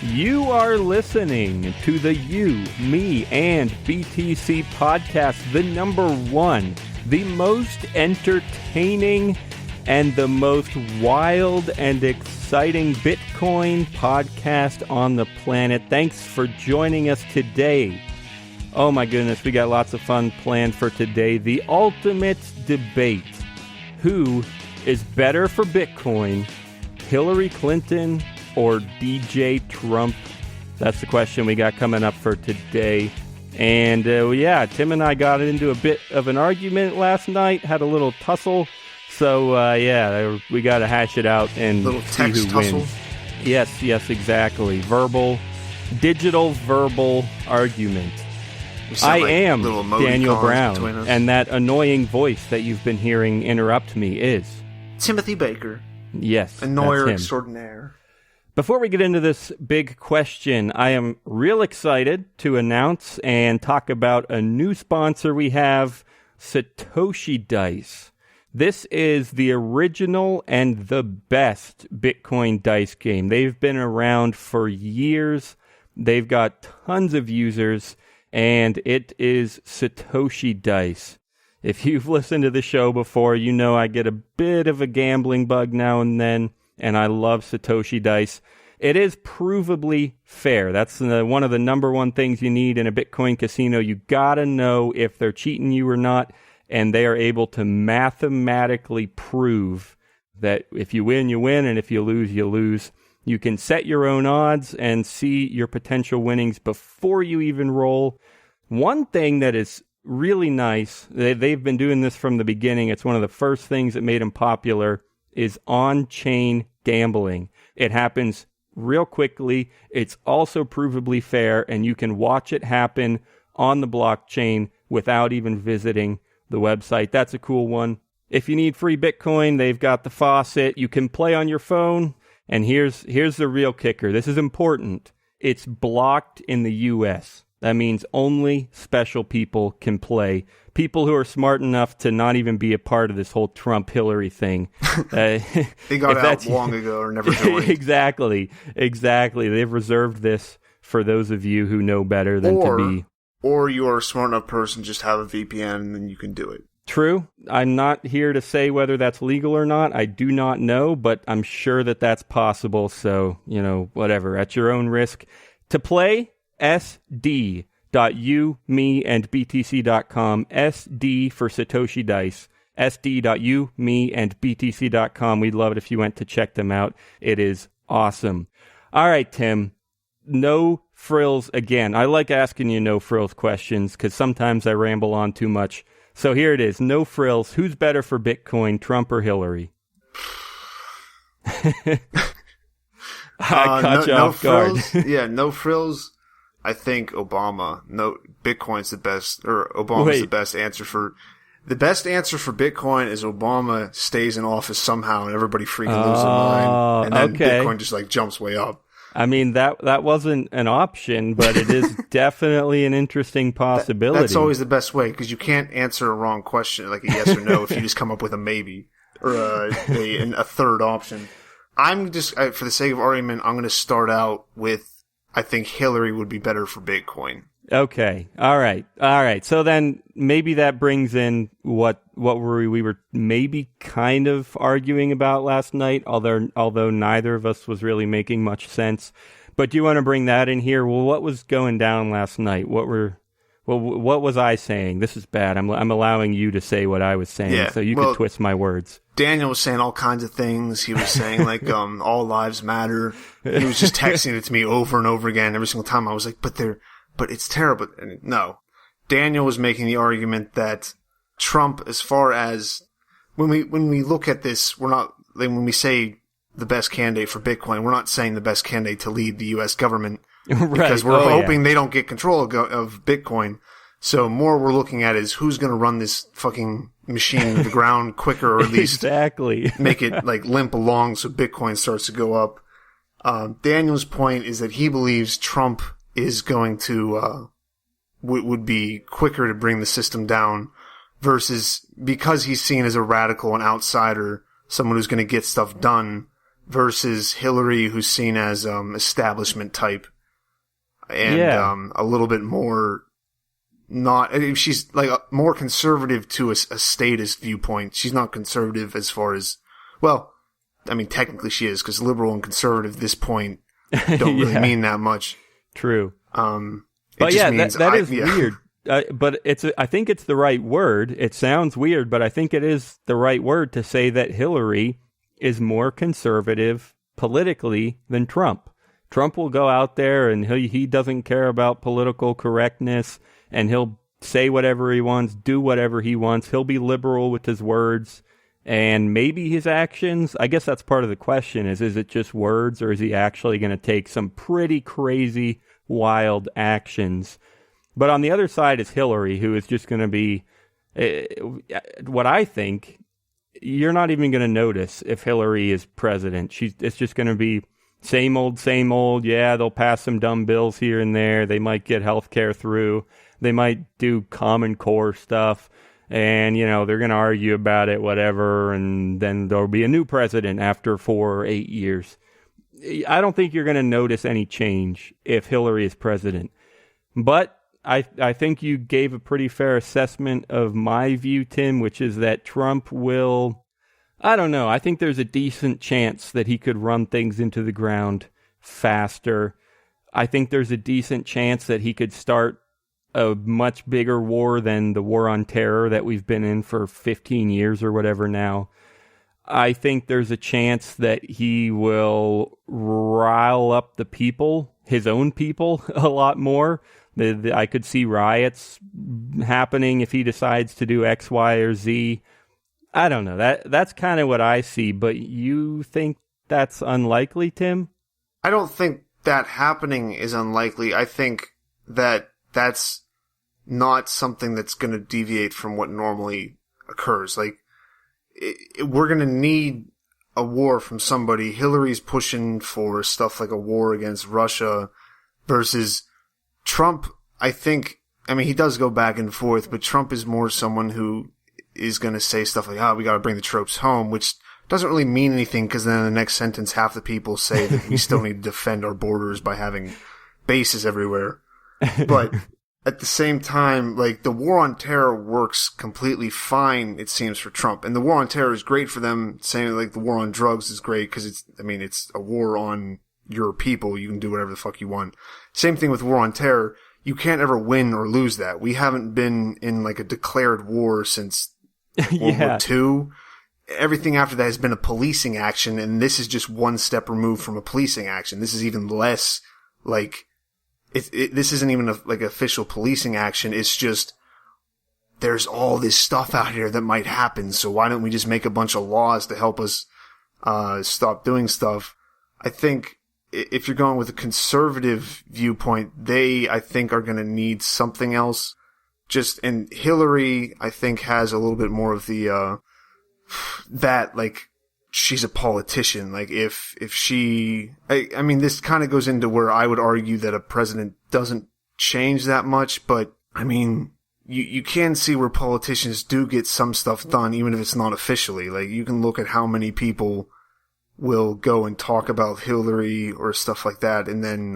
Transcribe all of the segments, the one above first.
You are listening to the You, Me, and BTC podcast, the number one, the most entertaining, and the most wild and exciting Bitcoin podcast on the planet. Thanks for joining us today. Oh my goodness, we got lots of fun planned for today. The ultimate debate. Who is better for Bitcoin, Hillary Clinton or DJ Trump? That's the question we got coming up for today. And Tim and I got into a bit of an argument last night, had a little tussle. So we got to hash it out and little see text who tussle. wins. Yes, exactly. Digital verbal argument. I am Daniel Brown, and that annoying voice that you've been hearing interrupt me is Timothy Baker. Yes, annoyer that's him. Extraordinaire. Before we get into this big question, I am real excited to announce and talk about a new sponsor we have, Satoshi Dice. This is the original and the best Bitcoin dice game. They've been around for years. They've got tons of users, and it is Satoshi Dice. If you've listened to the show before, you know I get a bit of a gambling bug now and then, and I love Satoshi Dice. It is provably fair. That's one of the number one things you need in a Bitcoin casino. You gotta know if they're cheating you or not, and they are able to mathematically prove that if you win, you win, and if you lose, you lose. You can set your own odds and see your potential winnings before you even roll. One thing that is really nice, they've been doing this from the beginning, it's one of the first things that made them popular, is on-chain gambling. It happens real quickly. It's also provably fair, and you can watch it happen on the blockchain without even visiting the website. That's a cool one. If you need free Bitcoin, they've got the faucet. You can play on your phone. And here's the real kicker. This is important. It's blocked in the U.S. That means only special people can play. People who are smart enough to not even be a part of this whole Trump-Hillary thing. They got out long ago or never joined. Exactly. They've reserved this for those of you who know better than to be. Or you are a smart enough person, just have a VPN and then you can do it. True. I'm not here to say whether that's legal or not. I do not know, but I'm sure that that's possible. So, whatever, at your own risk. To play, sd.umeandbtc.com, SD for Satoshi Dice, sd.umeandbtc.com. We'd love it if you went to check them out. It is awesome. All right, Tim, no frills again. I like asking you no frills questions because sometimes I ramble on too much. So here it is, no frills. Who's better for Bitcoin, Trump or Hillary? I caught you off guard. Yeah, no frills. I think Obama. No, Bitcoin's the best, or Obama's the best answer for. The best answer for Bitcoin is Obama stays in office somehow, and everybody freaking loses their mind, and then Bitcoin just jumps way up. I mean, that wasn't an option, but it is definitely an interesting possibility. That's always the best way, because you can't answer a wrong question, like a yes or no, if you just come up with a maybe, or a third option. I'm just, for the sake of argument, I'm going to start out with, I think Hillary would be better for Bitcoin. Okay. All right. So then maybe that brings in what we were maybe kind of arguing about last night, although neither of us was really making much sense. But do you want to bring that in here? Well, what was going down last night? What was I saying? This is bad. I'm allowing you to say what I was saying, so you could twist my words. Daniel was saying all kinds of things. He was saying all lives matter. He was just texting it to me over and over again. Every single time I was like, but it's terrible. And no, Daniel was making the argument that Trump, as far as when we look at this, we're not, when we say the best candidate for Bitcoin, we're not saying the best candidate to lead the U.S. government because we're hoping they don't get control of Bitcoin. So more we're looking at is who's going to run this fucking machine to the ground quicker, or at least make it limp along so Bitcoin starts to go up. Daniel's point is that he believes Trump is going to would be quicker to bring the system down, versus because he's seen as a radical and outsider, someone who's going to get stuff done, versus Hillary, who's seen as establishment type and a little bit more not. She's like more conservative to a statist viewpoint. She's not conservative as far as, well, I mean, technically she is, because liberal and conservative at this point don't really mean that much. True. But yeah, that is weird. But I think it's the right word. It sounds weird, but I think it is the right word to say that Hillary is more conservative politically than Trump. Trump will go out there and he doesn't care about political correctness, and he'll say whatever he wants, do whatever he wants. He'll be liberal with his words and maybe his actions. I guess that's part of the question is it just words, or is he actually going to take some pretty crazy, wild actions? But on the other side is Hillary, who is just going to be, what I think, you're not even going to notice if Hillary is president. It's just going to be same old, same old. Yeah, they'll pass some dumb bills here and there. They might get health care through. They might do Common Core stuff. And, they're going to argue about it, whatever. And then there'll be a new president after 4 or 8 years. I don't think you're going to notice any change if Hillary is president. But I think you gave a pretty fair assessment of my view, Tim, which is that Trump will, I don't know, I think there's a decent chance that he could run things into the ground faster. I think there's a decent chance that he could start a much bigger war than the war on terror that we've been in for 15 years or whatever now. I think there's a chance that he will rile up the people, his own people, a lot more. I could see riots happening if he decides to do X, Y, or Z. I don't know. That's kind of what I see, but you think that's unlikely, Tim? I don't think that happening is unlikely. I think that that's not something that's going to deviate from what normally occurs. Like, we're going to need a war from somebody. Hillary's pushing for stuff like a war against Russia versus Trump. I think, I mean, he does go back and forth, but Trump is more someone who is going to say stuff like, we got to bring the troops home, which doesn't really mean anything, because then in the next sentence, half the people say that we still need to defend our borders by having bases everywhere. But at the same time, like, the war on terror works completely fine, it seems, for Trump. And the war on terror is great for them, saying like the war on drugs is great because it's a war on your people. You can do whatever the fuck you want. Same thing with war on terror. You can't ever win or lose that. We haven't been in like a declared war since World War II. Everything after that has been a policing action, and this is just one step removed from a policing action. This is even less like this isn't even like official policing action. It's just there's all this stuff out here that might happen. So why don't we just make a bunch of laws to help us stop doing stuff? I think if you're going with a conservative viewpoint, I think are going to need something else. And Hillary, I think, has a little bit more of the that, like, she's a politician. Like, if she, I mean, this kind of goes into where I would argue that a president doesn't change that much, but I mean, you can see where politicians do get some stuff done, even if it's not officially. Like, you can look at how many people will go and talk about Hillary or stuff like that, and then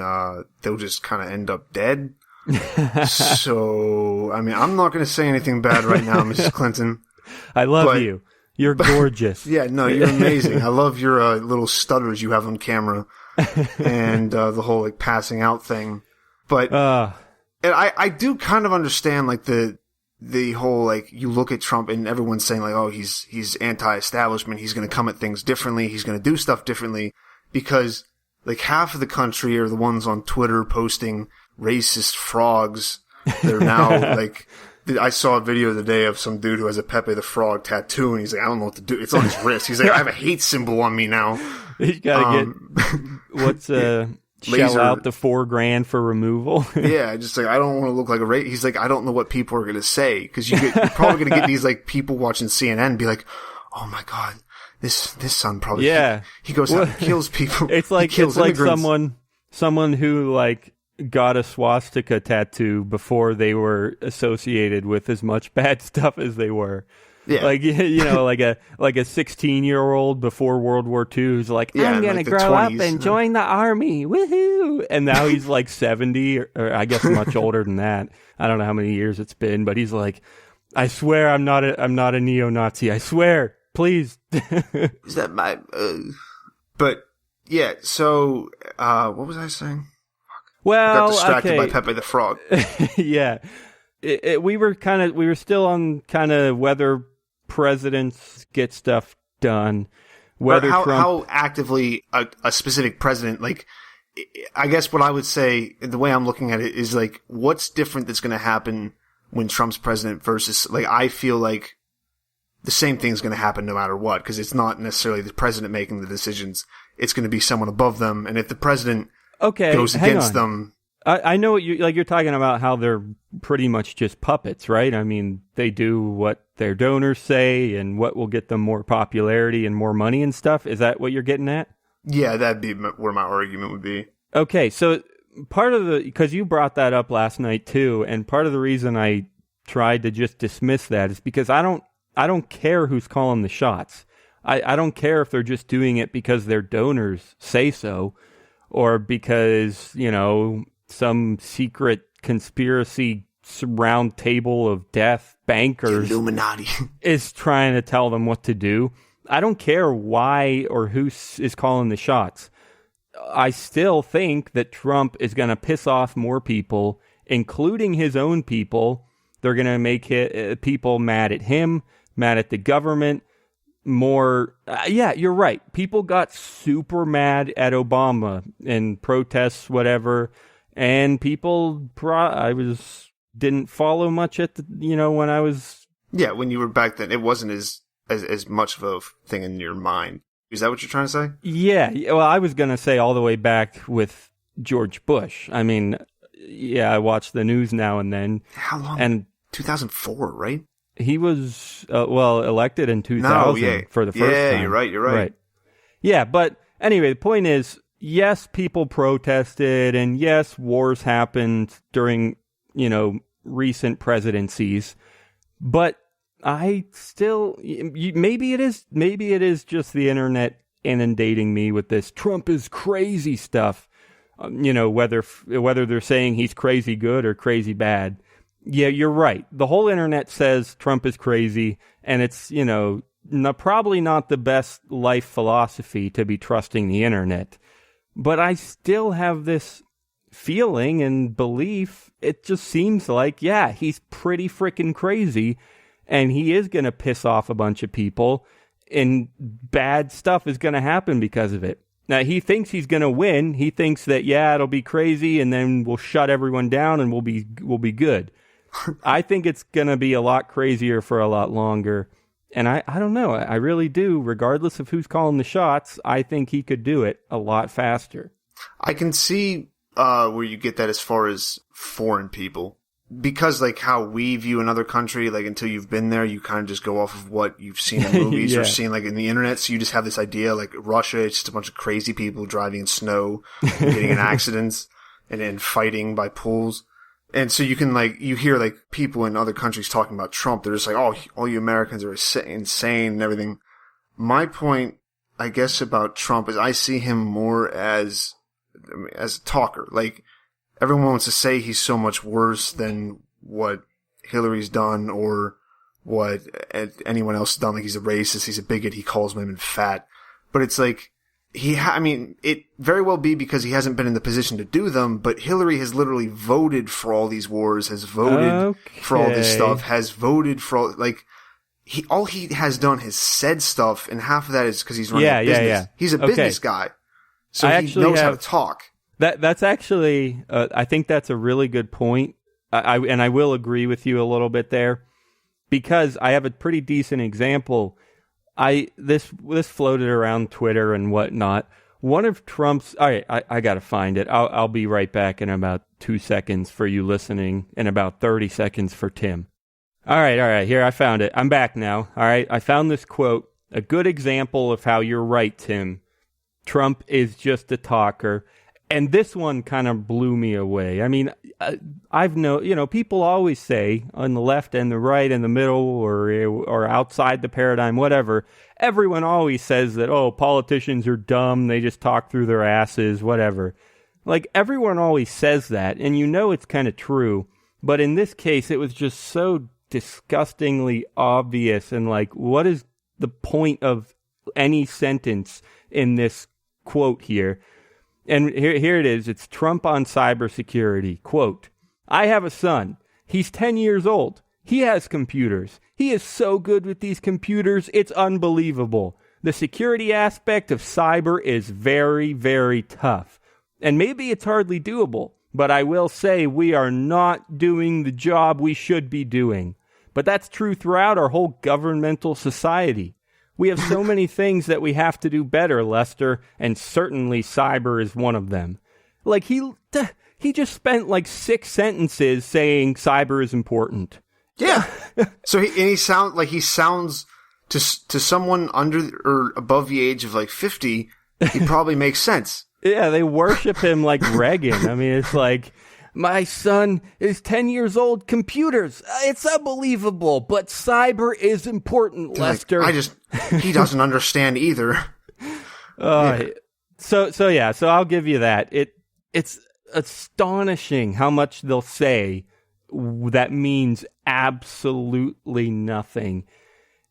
they'll just kind of end up dead. So, I mean, I'm not going to say anything bad right now, Mrs. Clinton. I love you. You're gorgeous. Yeah, no, you're amazing. I love your little stutters you have on camera and the whole like passing out thing. But and I do kind of understand like the whole like you look at Trump and everyone's saying like, oh, he's anti-establishment. He's going to come at things differently. He's going to do stuff differently because like half of the country are the ones on Twitter posting racist frogs. They're now like. I saw a video the other day of some dude who has a Pepe the Frog tattoo, and he's like, I don't know what to do. It's on his wrist. He's like, I have a hate symbol on me now. He's got to get, shell out the $4,000 for removal. Yeah, just like, I don't want to look like a race. He's like, I don't know what people are going to say, because you're probably going to get these like people watching CNN and be like, oh my God, this son probably, he goes out and kills people. It's like someone who like, got a swastika tattoo before they were associated with as much bad stuff as they were. Yeah. Like, like a 16-year-old before World War II who's like, I'm going to grow up and join the army. Woohoo. And now he's like 70 or I guess much older than that. I don't know how many years it's been, but he's like, I swear I'm not a neo-Nazi. I swear, please. Is that my, but yeah. So, what was I saying? Well, I got distracted by Pepe the Frog. Yeah. We were still on kind of whether presidents get stuff done, whether how actively a specific president, like, I guess what I would say, the way I'm looking at it is like, what's different that's going to happen when Trump's president versus, like, I feel like the same thing's going to happen no matter what, because it's not necessarily the president making the decisions. It's going to be someone above them. And if the president goes against them. I know what you're talking about how they're pretty much just puppets, right? I mean, they do what their donors say and what will get them more popularity and more money and stuff. Is that what you're getting at? Yeah, that'd be where my argument would be. Okay, so because you brought that up last night too, and part of the reason I tried to just dismiss that is because I don't care who's calling the shots. I don't care if they're just doing it because their donors say so, or because, some secret conspiracy round table of death bankers Illuminati is trying to tell them what to do. I don't care why or who is calling the shots. I still think that Trump is going to piss off more people, including his own people. They're going to make people mad at him, mad at the government. More, yeah, you're right. People got super mad at Obama in protests, whatever. And people, didn't follow much at the, when I was. Yeah, when you were back then, it wasn't as much of a thing in your mind. Is that what you're trying to say? Yeah. Well, I was going to say all the way back with George Bush. I mean, yeah, I watch the news now and then. How long? And 2004, right? He was, elected in 2000 for the first time. Yeah, you're right. Yeah, but anyway, the point is, yes, people protested, and yes, wars happened during, recent presidencies, but I still, maybe it is just the internet inundating me with this Trump is crazy stuff, whether they're saying he's crazy good or crazy bad. Yeah, you're right. The whole internet says Trump is crazy, and it's, probably not the best life philosophy to be trusting the internet. But I still have this feeling and belief. It just seems like, yeah, he's pretty freaking crazy, and he is going to piss off a bunch of people, and bad stuff is going to happen because of it. Now, he thinks he's going to win. He thinks that, yeah, it'll be crazy, and then we'll shut everyone down, and we'll be good. I think it's going to be a lot crazier for a lot longer. And I don't know. I really do. Regardless of who's calling the shots, I think he could do it a lot faster. I can see where you get that as far as foreign people. Because, like, how we view another country, like, until you've been there, you kind of just go off of what you've seen in movies or seen, like, in the internet. So you just have this idea, like, Russia, it's just a bunch of crazy people driving in snow, getting in accidents, and then fighting by pools. And so you can, like, you hear, like, people in other countries talking about Trump. They're just like, oh, all you Americans are insane and everything. My point, I guess, about Trump is I see him more as a talker. Like, everyone wants to say he's so much worse than what Hillary's done or what anyone else has done. Like, he's a racist, he's a bigot, he calls women fat. But it's like, it very well be because he hasn't been in the position to do them, but Hillary has literally voted for all these wars, has voted for all this stuff, has voted for all, like, all he has done is said stuff, and half of that is because he's running a business. Yeah. He's a business guy. So he knows how to talk. That's actually, I think that's a really good point. And I will agree with you a little bit there, because I have a pretty decent example. This floated around Twitter and whatnot. One of Trump's, all right, I got to find it. I'll be right back in about 2 seconds for you listening, and about 30 seconds for Tim. All right, here, I found it. I'm back now. All right, I found this quote, a good example of how you're right, Tim. Trump is just a talker. And this one kind of blew me away. I mean, people always say on the left and the right and the middle or outside the paradigm, whatever, everyone always says that, oh, politicians are dumb. They just talk through their asses, whatever. Like, everyone always says that, and it's kind of true. But in this case, it was just so disgustingly obvious. And like, what is the point of any sentence in this quote here? And here it is. It's Trump on cybersecurity. Quote, I have a son. He's 10 years old. He has computers. He is so good with these computers, it's unbelievable. The security aspect of cyber is very, very tough. And maybe it's hardly doable, but I will say we are not doing the job we should be doing. But that's true throughout our whole governmental society. We have so many things that we have to do better, Lester, and certainly cyber is one of them. Like, he just spent like 6 sentences saying cyber is important. Yeah. So he sounds to someone under or above the age of like 50, he probably makes sense. Yeah, they worship him like Reagan. I mean, it's like, my son is 10 years old. Computers, it's unbelievable, but cyber is important, Lester. Like, he doesn't understand either. Yeah. So I'll give you that. It's astonishing how much they'll say that means absolutely nothing.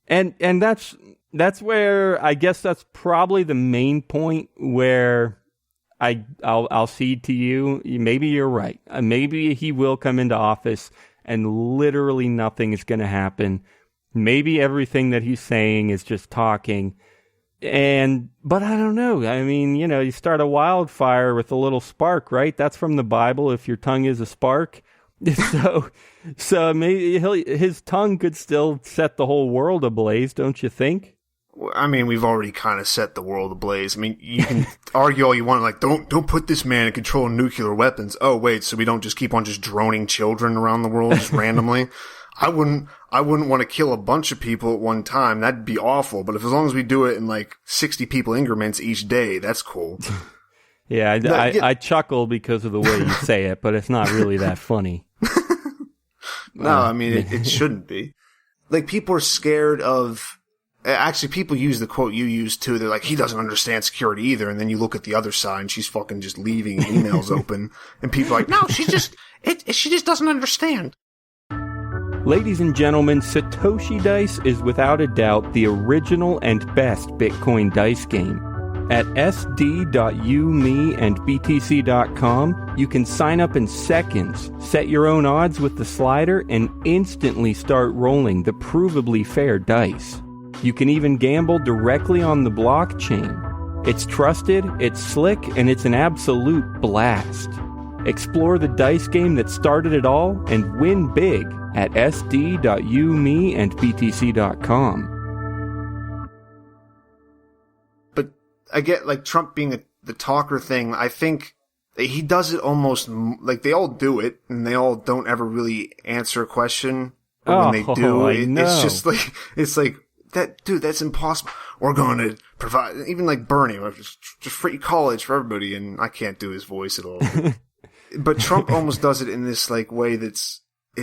And that's where, I guess that's probably the main point where I'll cede to you. Maybe you're right. Maybe he will come into office and literally nothing is going to happen. Maybe everything that he's saying is just talking. But I don't know. I mean, you start a wildfire with a little spark, right? That's from the Bible. If your tongue is a spark. So maybe his tongue could still set the whole world ablaze, don't you think? I mean, we've already kind of set the world ablaze. I mean, you can argue all you want, like, don't put this man in control of nuclear weapons. Oh, wait, so we don't just keep on just droning children around the world just randomly? I wouldn't want to kill a bunch of people at one time. That'd be awful. But as long as we do it in like 60 people increments each day, that's cool. Yeah, I chuckle because of the way you say it, but it's not really that funny. No, I mean, it shouldn't be. Like, people are scared of... Actually, people use the quote you used too. They're like, he doesn't understand security either. And then you look at the other side and she's fucking just leaving emails open. And people are like, no, she just doesn't understand. Ladies and gentlemen, Satoshi Dice is without a doubt the original and best Bitcoin dice game. At sd.umi and btc.com, you can sign up in seconds, set your own odds with the slider, and instantly start rolling the provably fair dice. You can even gamble directly on the blockchain. It's trusted, it's slick, and it's an absolute blast. Explore the dice game that started it all and win big at sd.umi and btc.com. But I get, like, Trump being the talker thing, I think he does it almost, like, they all do it, and they all don't ever really answer a question. But when they do, it's just like, it's like, that's impossible. We're going to provide, even like Bernie, just free college for everybody, and I can't do his voice at all. But Trump almost does it in this like way it's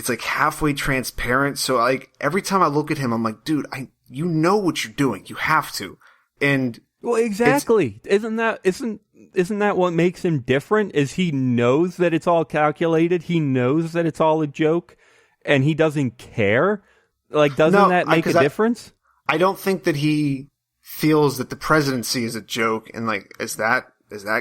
like halfway transparent. So like every time I look at him, I'm like, dude, you know what you're doing. You have to. And well, exactly. Isn't that what makes him different? Is he knows that it's all calculated. He knows that it's all a joke, and he doesn't care. Like, doesn't that make a difference? I don't think that he feels that the presidency is a joke, and like as that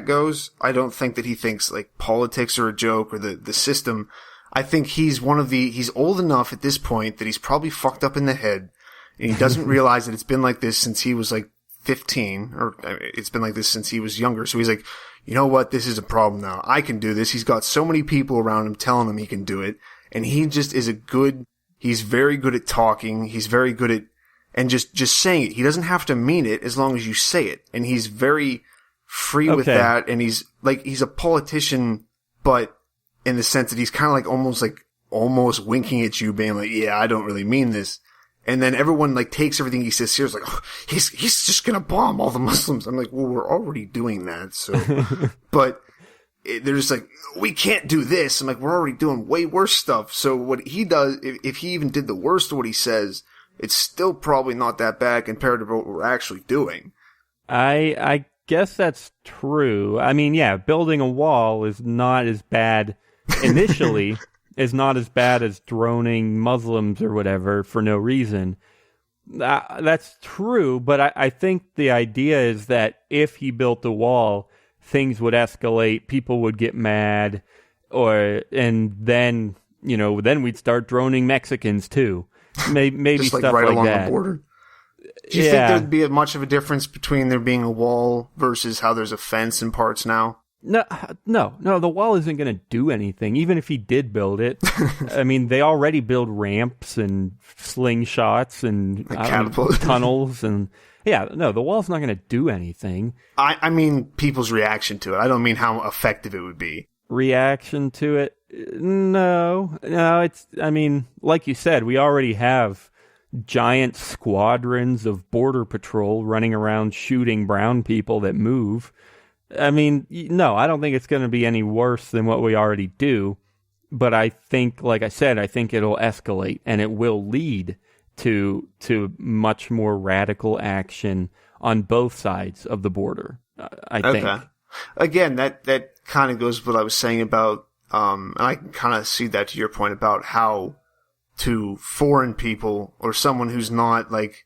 goes, I don't think that he thinks like politics are a joke or the system. I think he's he's old enough at this point that he's probably fucked up in the head, and he doesn't realize that it's been like this since he was like 15, or it's been like this since he was younger. So he's like, you know what, this is a problem now. I can do this. He's got so many people around him telling him he can do it, and he just is he's very good at talking. He's very good at and just saying it. He doesn't have to mean it as long as you say it. And he's very free with that. And he's a politician, but in the sense that he's kind of almost winking at you, being like, yeah, I don't really mean this. And then everyone like takes everything he says seriously. Like, oh, he's just going to bomb all the Muslims. I'm like, well, we're already doing that. So, but they're just like, we can't do this. I'm like, we're already doing way worse stuff. So what he does, if he even did the worst of what he says, it's still probably not that bad compared to what we're actually doing. I guess that's true. I mean, yeah, building a wall is not as bad initially, is not as bad as droning Muslims or whatever for no reason. That's true, but I think the idea is that if he built a wall, things would escalate, people would get mad, and then we'd start droning Mexicans too. Maybe just like stuff right like along that. the border. Do you think there'd be much of a difference between there being a wall versus how there's a fence in parts now? No. The wall isn't going to do anything, even if he did build it. I mean, they already build ramps and slingshots and tunnels, and the wall's not going to do anything. I mean, people's reaction to it. I don't mean how effective it would be. Reaction to it? No. I mean, like you said, we already have giant squadrons of border patrol running around shooting brown people that move. I mean, no, I don't think it's going to be any worse than what we already do. But I think, like I said, I think it'll escalate and it will lead to much more radical action on both sides of the border, I think. Okay. Again, that kind of goes with what I was saying about, and I can kind of see that to your point about how to foreign people or someone who's not like,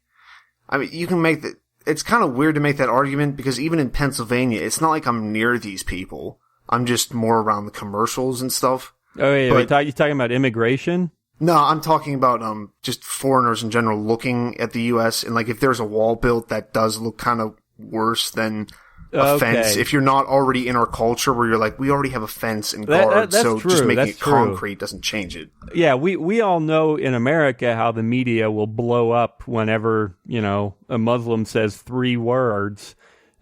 I mean, you can make that. It's kind of weird to make that argument because even in Pennsylvania, it's not like I'm near these people. I'm just more around the commercials and stuff. Oh, yeah. You talking about immigration? No, I'm talking about just foreigners in general looking at the U.S. and like if there's a wall built that does look kind of worse than a fence. If you're not already in our culture where you're like, we already have a fence and guards, so true. Just making it concrete doesn't change it. Yeah, we all know in America how the media will blow up whenever, a Muslim says 3 words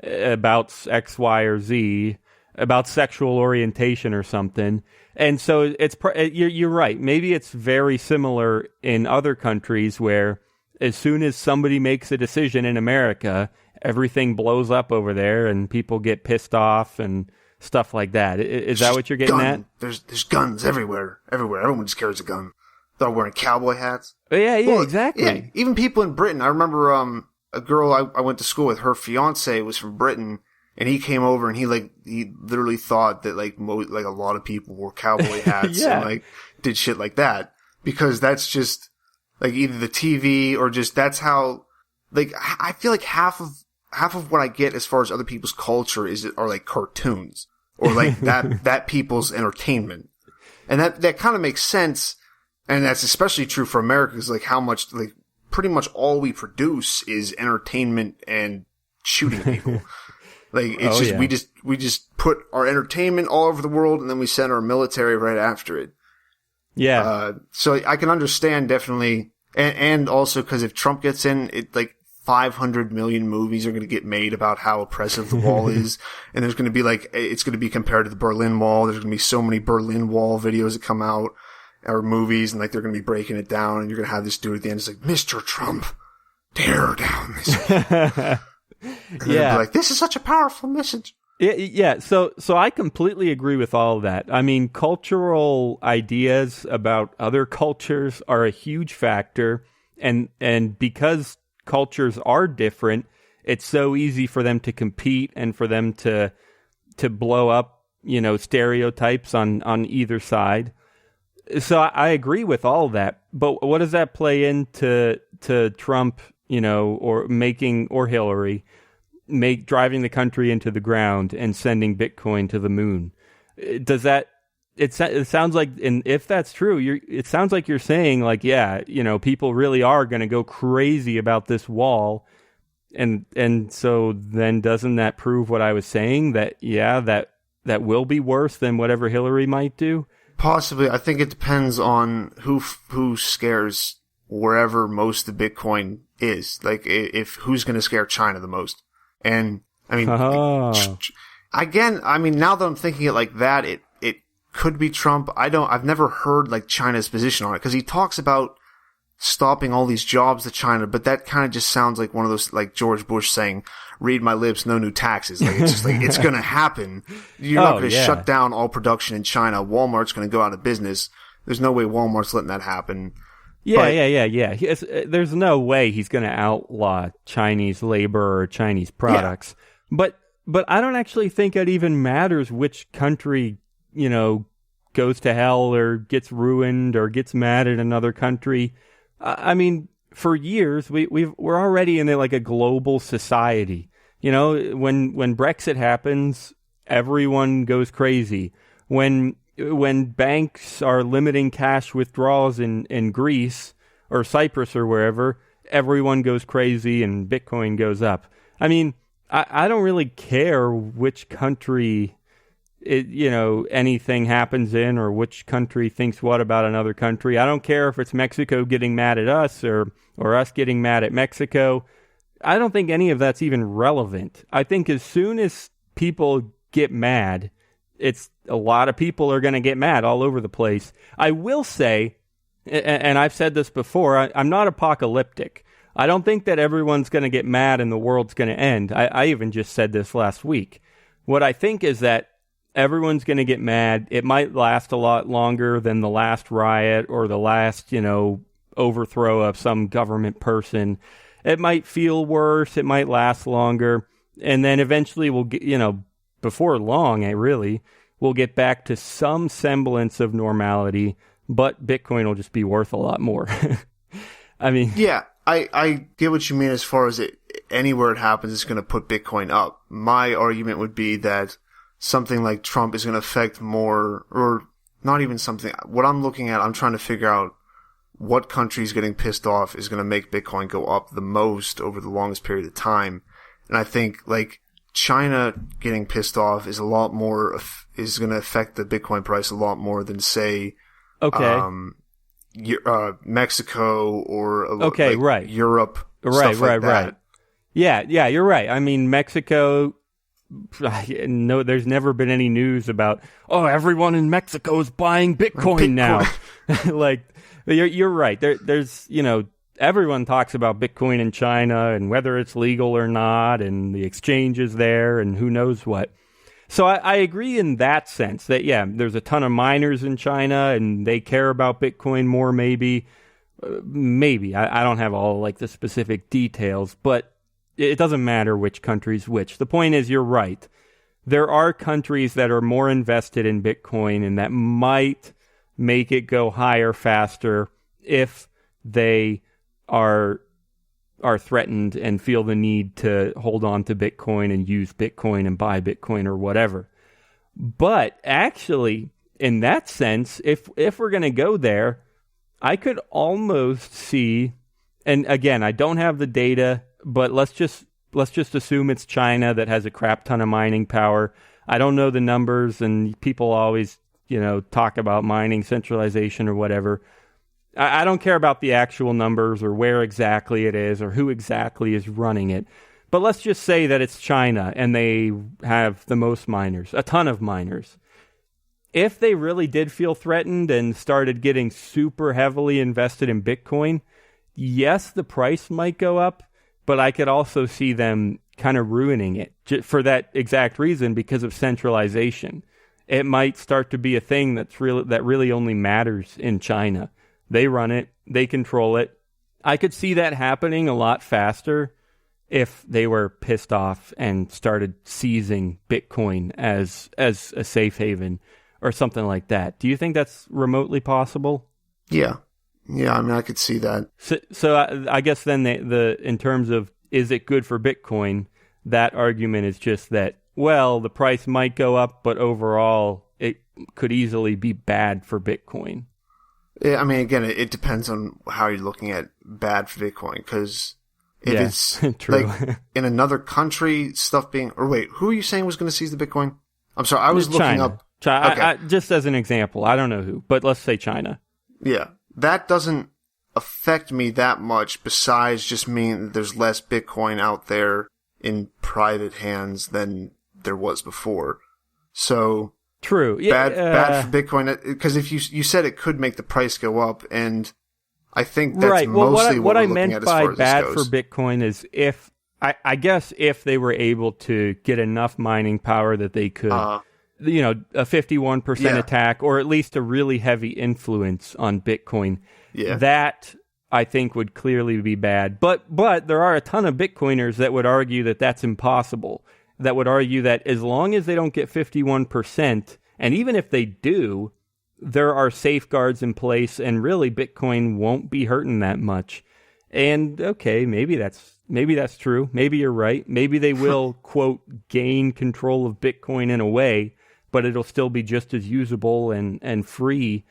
about X, Y, or Z, about sexual orientation or something. And so you're right. Maybe it's very similar in other countries where as soon as somebody makes a decision in America, everything blows up over there and people get pissed off and stuff like that. Is that what you're getting at? There's guns everywhere. Everyone just carries a gun. They're all wearing cowboy hats. Yeah, exactly. Yeah, even people in Britain. I remember a girl I went to school with, her fiance was from Britain, and he came over and he literally thought that like a lot of people wore cowboy hats and like did shit like that because that's just like either the TV or just that's how like I feel like half of what I get as far as other people's culture are like cartoons or like that people's entertainment. And that kind of makes sense. And that's especially true for America because like how much, like pretty much all we produce is entertainment and shooting people. Like it's we just put our entertainment all over the world and then we send our military right after it. Yeah. So I can understand definitely. And also because if Trump gets in, it like 500 million movies are going to get made about how oppressive the wall is. And there's going to be it's going to be compared to the Berlin Wall. There's going to be so many Berlin Wall videos that come out or movies and like they're going to be breaking it down and you're going to have this dude at the end. It's like, Mr. Trump, tear down this. Yeah. Like, this is such a powerful message. Yeah. So I completely agree with all of that. I mean, cultural ideas about other cultures are a huge factor. And because cultures are different, it's so easy for them to compete and for them to blow up, stereotypes on either side. So I agree with all of that. But what does that play into Trump, or Hillary driving the country into the ground and sending Bitcoin to the moon? Does that? It sounds like, and if that's true, it sounds like you're saying like, yeah, people really are going to go crazy about this wall, and so then doesn't that prove what I was saying that that will be worse than whatever Hillary might do? Possibly. I think it depends on who scares wherever most of the Bitcoin is. Like if who's going to scare China the most. And I mean, again, I mean, now that I'm thinking it like that, it could be Trump. I've never heard like China's position on it because he talks about stopping all these jobs to China, but that kind of just sounds like one of those, like George Bush saying, read my lips, no new taxes. Like, it's just like, it's going to happen. You're not going to shut down all production in China. Walmart's going to go out of business. There's no way Walmart's letting that happen. Yeah. There's no way he's going to outlaw Chinese labor or Chinese products. Yeah. But I don't actually think it even matters which country, goes to hell or gets ruined or gets mad at another country. I mean, for years we're already in like a global society. When Brexit happens, everyone goes crazy. When banks are limiting cash withdrawals in Greece or Cyprus or wherever, everyone goes crazy and Bitcoin goes up. I mean, I don't really care which country anything happens in, or which country thinks what about another country. I don't care if it's Mexico getting mad at us or us getting mad at Mexico. I don't think any of that's even relevant. I think as soon as people get mad, it's a lot of people are going to get mad all over the place. I will say, and I've said this before, I'm not apocalyptic. I don't think that everyone's going to get mad and the world's going to end. I even just said this last week. What I think is that everyone's going to get mad. It might last a lot longer than the last riot or the last, overthrow of some government person. It might feel worse. It might last longer. And then eventually we'll get, before long, we'll get back to some semblance of normality, but Bitcoin will just be worth a lot more. I mean... Yeah, I get what you mean as far as anywhere it happens, it's going to put Bitcoin up. My argument would be that something like Trump is going to affect more, or not even something. What I'm looking at, I'm trying to figure out what country's getting pissed off is going to make Bitcoin go up the most over the longest period of time. And I think, like, China getting pissed off is a lot more, is going to affect the Bitcoin price a lot more than, say, Mexico or Europe. Right. Yeah, you're right. I mean, Mexico, no, there's never been any news about, everyone in Mexico is buying Bitcoin now. Like, you're right. There's, everyone talks about Bitcoin in China and whether it's legal or not and the exchanges there and who knows what. So I agree in that sense that, there's a ton of miners in China and they care about Bitcoin more, maybe. I don't have all like the specific details, but it doesn't matter which country's which. The point is, you're right. There are countries that are more invested in Bitcoin and that might make it go higher faster if they are threatened and feel the need to hold on to Bitcoin and use Bitcoin and buy Bitcoin or whatever. But actually, in that sense, if we're going to go there, I could almost see, and again, I don't have the data, but let's just assume it's China that has a crap ton of mining power. I don't know the numbers, and people always, talk about mining centralization or whatever. I don't care about the actual numbers or where exactly it is or who exactly is running it. But let's just say that it's China and they have the most miners, a ton of miners. If they really did feel threatened and started getting super heavily invested in Bitcoin, yes, the price might go up, but I could also see them kind of ruining it for that exact reason, because of centralization. It might start to be a thing that really only matters in China. They run it, they control it. I could see that happening a lot faster if they were pissed off and started seizing Bitcoin as a safe haven or something like that. Do you think that's remotely possible? Yeah. Yeah, I mean, I could see that. So I guess then the in terms of is it good for Bitcoin, that argument is just that, well, the price might go up, but overall it could easily be bad for Bitcoin. Yeah, I mean, again, it depends on how you're looking at bad for Bitcoin, because if it's true. Like in another country, stuff being, or wait, who are you saying was going to seize the Bitcoin? I'm sorry, I was looking up. China. Okay. Just as an example, I don't know who, but let's say China. Yeah, that doesn't affect me that much, besides just meaning that there's less Bitcoin out there in private hands than there was before. So true. Yeah, bad for Bitcoin, because if you said it could make the price go up, and I think that's right. Well, mostly what we're I looking meant at as by far as bad this for goes. Bitcoin is if I guess if they were able to get enough mining power that they could, a 51% Yeah. attack, or at least a really heavy influence on Bitcoin, Yeah. that I think would clearly be bad. But there are a ton of Bitcoiners that would argue that that's impossible. That would argue that as long as they don't get 51%, and even if they do, there are safeguards in place, and really Bitcoin won't be hurting that much. And okay, maybe that's true. Maybe you're right. Maybe they will, quote, gain control of Bitcoin in a way, but it'll still be just as usable and free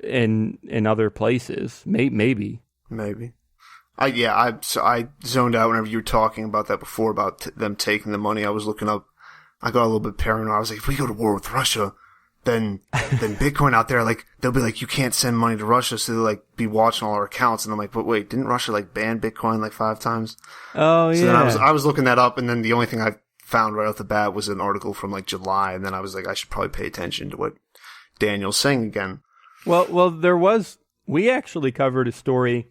in other places. Maybe. I zoned out whenever you were talking about that before, about them taking the money. I was looking up. I got a little bit paranoid. I was like, if we go to war with Russia, then Bitcoin out there, like, they'll be like, you can't send money to Russia, so they'll, like, be watching all our accounts. And I'm like, but wait, didn't Russia, like, ban Bitcoin, like, 5 times? Oh, yeah. So then I was looking that up, and then the only thing I found right off the bat was an article from, like, July, and then I was like, I should probably pay attention to what Daniel's saying again. Well, we actually covered a story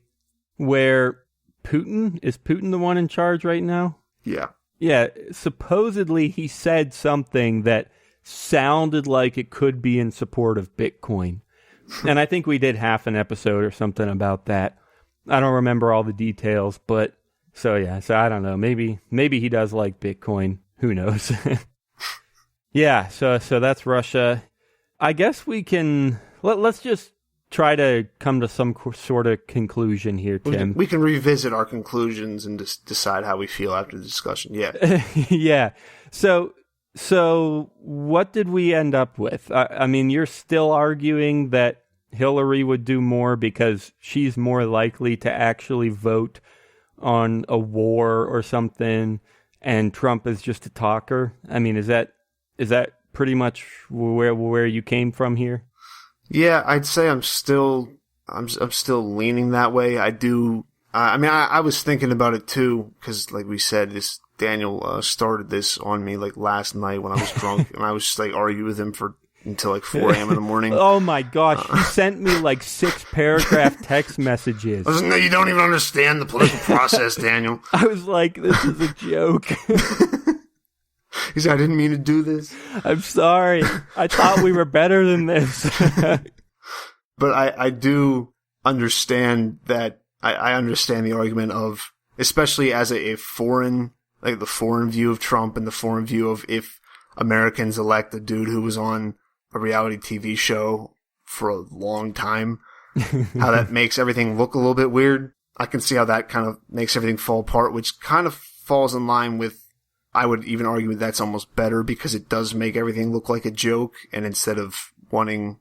where is Putin the one in charge right now? Yeah. Yeah, supposedly he said something that sounded like it could be in support of Bitcoin. And I think we did half an episode or something about that. I don't remember all the details, but so I don't know. Maybe he does like Bitcoin. Who knows? Yeah, so that's Russia. I guess we can let's just try to come to some sort of conclusion here, Tim. We can revisit our conclusions and just decide how we feel after the discussion. Yeah. Yeah. So what did we end up with? I mean, you're still arguing that Hillary would do more because she's more likely to actually vote on a war or something, and Trump is just a talker. I mean, is that pretty much where you came from here? Yeah, I'd say I'm still leaning that way. I do. I mean, I was thinking about it too, because like we said, this Daniel started this on me like last night when I was drunk, and I was just like arguing with him until like 4 a.m. in the morning. Oh my gosh, he sent me like 6-paragraph text messages. I was like, no, you don't even understand the political process, Daniel. I was like, this is a joke. He said, I didn't mean to do this. I'm sorry. I thought we were better than this. But I do understand that. I understand the argument of, especially as a foreign, like the foreign view of Trump and the foreign view of if Americans elect a dude who was on a reality TV show for a long time, how that makes everything look a little bit weird. I can see how that kind of makes everything fall apart, which kind of falls in line with, I would even argue that's almost better because it does make everything look like a joke, and instead of wanting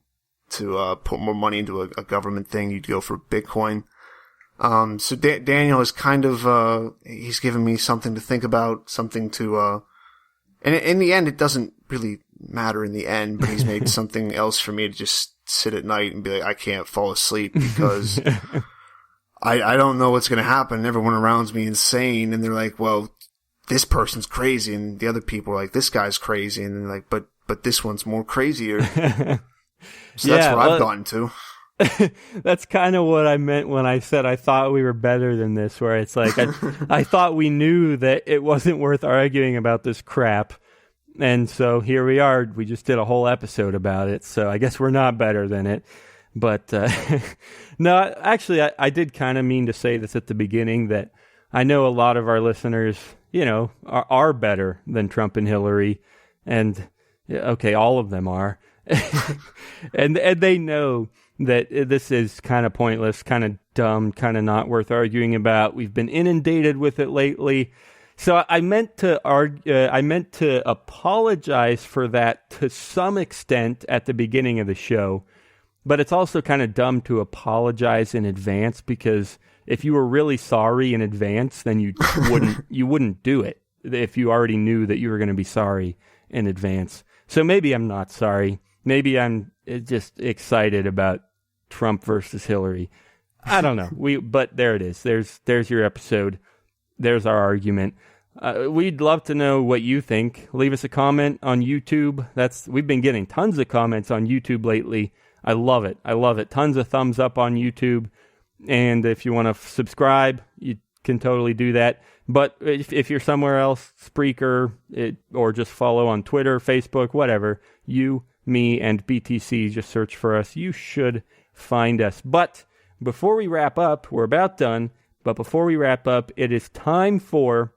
to put more money into a government thing, you'd go for Bitcoin. So Daniel is kind of, he's given me something to think about, something to, and in the end, it doesn't really matter in the end, but he's made something else for me to just sit at night and be like, I can't fall asleep because I don't know what's going to happen. Everyone around me is insane, and they're like, well, this person's crazy, and the other people are like, this guy's crazy, and they're like, but this one's more crazier. So that's what I've gotten to. That's kind of what I meant when I said I thought we were better than this, where it's like, I thought we knew that it wasn't worth arguing about this crap. And so here we are. We just did a whole episode about it. So I guess we're not better than it. But no, actually, I did kind of mean to say this at the beginning, that I know a lot of our listeners, are better than Trump and Hillary. And okay, all of them are. and they know that this is kind of pointless, kind of dumb, kind of not worth arguing about. We've been inundated with it lately. So I meant to apologize for that to some extent at the beginning of the show, but it's also kind of dumb to apologize in advance, because if you were really sorry in advance, then you wouldn't do it if you already knew that you were going to be sorry in advance. So maybe I'm not sorry. Maybe I'm just excited about Trump versus Hillary. I don't know. But there it is. There's your episode. There's our argument. We'd love to know what you think. Leave us a comment on YouTube. We've been getting tons of comments on YouTube lately. I love it. Tons of thumbs up on YouTube. And if you want to subscribe, you can totally do that. But if you're somewhere else, Spreaker, or just follow on Twitter, Facebook, whatever, you, me, and BTC, just search for us. You should find us. But before we wrap up, we're about done. But before we wrap up, it is time for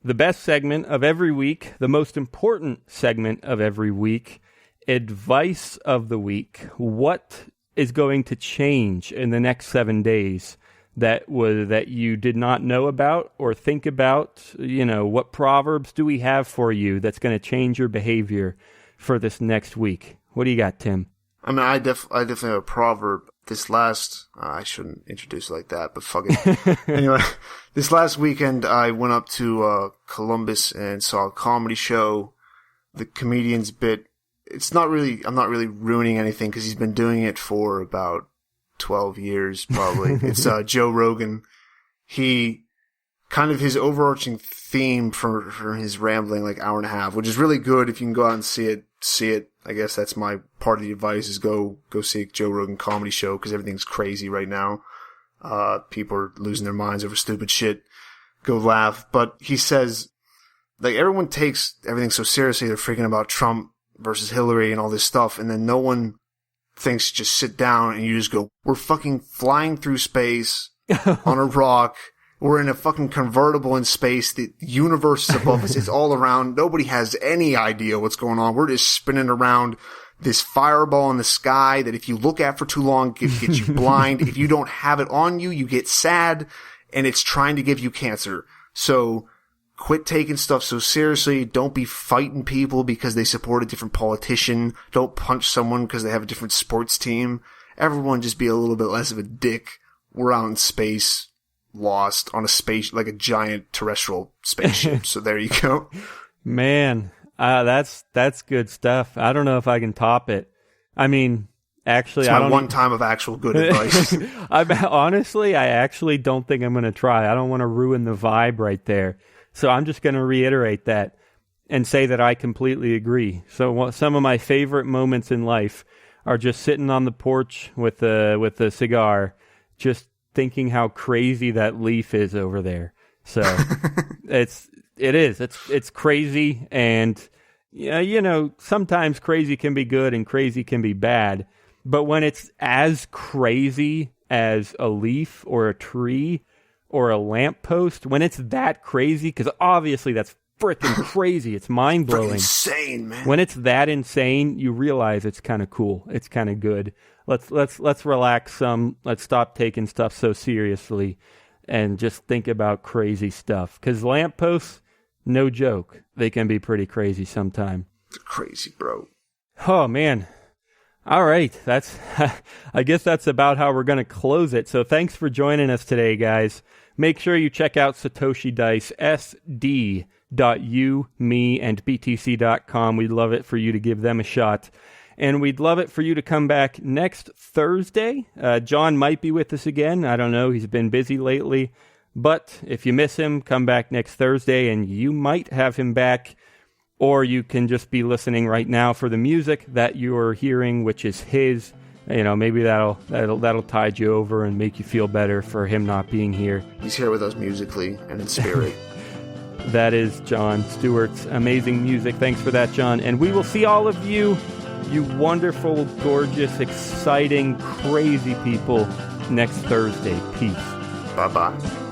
the best segment of every week, the most important segment of every week, Advice of the Week. What is going to change in the next 7 days that you did not know about or think about? What proverbs do we have for you that's going to change your behavior for this next week? What do you got, Tim? I mean, I definitely have a proverb. I shouldn't introduce it like that, but fuck it. Anyway, this last weekend I went up to Columbus and saw a comedy show. The comedian's bit, I'm not really ruining anything because he's been doing it for about 12 years, probably. It's Joe Rogan. His overarching theme for his rambling, like hour and a half, which is really good. If you can go out and see it. I guess that's my part of the advice is go see a Joe Rogan comedy show because everything's crazy right now. People are losing their minds over stupid shit. Go laugh. But he says, like, everyone takes everything so seriously. They're freaking about Trump versus Hillary and all this stuff. And then no one thinks just sit down and you just go, we're fucking flying through space on a rock. We're in a fucking convertible in space. The universe is above us. It's all around. Nobody has any idea what's going on. We're just spinning around this fireball in the sky that if you look at for too long, gets you blind. If you don't have it on you, you get sad, and it's trying to give you cancer. So quit taking stuff so seriously. Don't be fighting people because they support a different politician. Don't punch someone because they have a different sports team. Everyone just be a little bit less of a dick. We're out in space, lost on a space, like a giant terrestrial spaceship. So there you go. Man, that's good stuff. I don't know if I can top it. I mean, actually, it's my one time of actual good advice. Honestly, I actually don't think I'm going to try. I don't want to ruin the vibe right there. So I'm just going to reiterate that and say that I completely agree. So some of my favorite moments in life are just sitting on the porch with a cigar, just thinking how crazy that leaf is over there. So it's crazy, and sometimes crazy can be good and crazy can be bad. But when it's as crazy as a leaf or a tree or a lamppost, when it's that crazy, because obviously that's freaking crazy, it's mind blowing, insane, man. When it's that insane, you realize it's kind of cool, it's kind of good. Let's relax some. Let's stop taking stuff so seriously and just think about crazy stuff. Because lampposts, no joke, they can be pretty crazy sometime. They're crazy, bro. Oh, man. All right. I guess that's about how we're going to close it. So thanks for joining us today, guys. Make sure you check out Satoshi Dice, sd.u, me, and btc.com. We'd love it for you to give them a shot. And we'd love it for you to come back next Thursday. John might be with us again. I don't know. He's been busy lately. But if you miss him, come back next Thursday and you might have him back. Or you can just be listening right now for the music that you're hearing, which is his. Maybe that'll tide you over and make you feel better for him not being here. He's here with us musically and in spirit. That is John Stewart's amazing music. Thanks for that, John. And we will see all of you wonderful, gorgeous, exciting, crazy people next Thursday. Peace. Bye-bye.